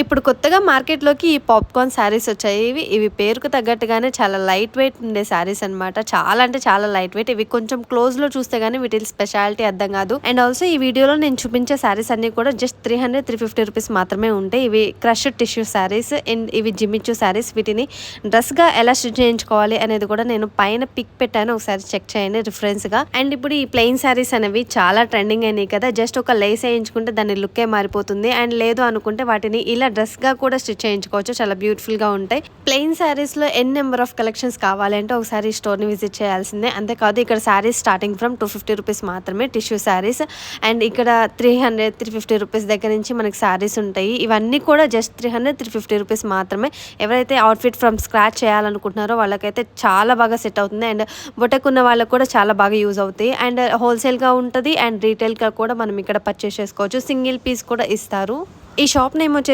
ఇప్పుడు కొత్తగా మార్కెట్‌లోకి ఈ పాప్‌కార్న్ శారీస్ వచ్చాయి. ఇవి పేరుకు తగ్గట్టుగానే చాలా లైట్ వెయిట్ ఉండే శారీస్ అన్నమాట. చాలా అంటే చాలా లైట్ వెయిట్. ఇవి కొంచెం క్లోజ్‌లో చూస్తే గాని వీటి స్పెషాలిటీ అర్థం కాదు. అండ్ ఆల్సో ఈ వీడియోలో నేను చూపించే శారీస్ అన్నీ కూడా జస్ట్ 300, 350 రూపీస్ మాత్రమే ఉంటాయి. ఇవి క్రష్డ్ టిష్యూ శారీస్ అండ్ ఇవి జిమ్మిచూ శారీస్. వీటిని డ్రెస్‌గా ఎలా స్టిచ్ చేయించుకోవాలి అనేది కూడా నేను పైన పిక్ పెట్టాను. ఒకసారి చెక్ చేయండి రిఫరెన్స్‌గా. అండ్ ఇప్పుడు ఈ ప్లెయిన్ శారీస్ అనేవి చాలా ట్రెండింగ్ అయినాయి కదా. జస్ట్ ఒక లేస్ వేయించుకుంటే దాని లుక్కే మారిపోతుంది. అండ్ లేదు అనుకుంటే వాటిని ఇలా డ్రెస్ గా కూడా స్టిచ్ చేయించుకోవచ్చు. చాలా బ్యూటిఫుల్ గా ఉంటాయి. ప్లెయిన్ శారీస్ లో ఎన్ నెంబర్ ఆఫ్ కలెక్షన్స్ కావాలంటే ఒకసారి స్టోర్ ని విజిట్ చేయాల్సిందే. అంతేకాదు ఇక్కడ శారీస్ స్టార్టింగ్ ఫ్రమ్ 250 రూపీస్ మాత్రమే టిష్యూ శారీస్. అండ్ ఇక్కడ 300, 350 రూపీస్ దగ్గర నుంచి మనకి శారీస్ ఉంటాయి. ఇవన్నీ కూడా జస్ట్ 300, 350 రూపీస్ మాత్రమే. ఎవరైతే అవుట్ఫిట్ ఫ్రమ్ స్క్రాచ్ చేయాలనుకుంటున్నారో వాళ్ళకైతే చాలా బాగా సెట్ అవుతుంది. అండ్ బొటెక్ ఉన్న వాళ్ళకి కూడా చాలా బాగా యూజ్ అవుతాయి. అండ్ హోల్సేల్ గా ఉంటుంది అండ్ రీటైల్ గా కూడా మనం ఇక్కడ పర్చేస్ చేసుకోవచ్చు. సింగిల్ పీస్ కూడా ఇస్తారు. ఈ షాప్ నేమ్ వచ్చేసి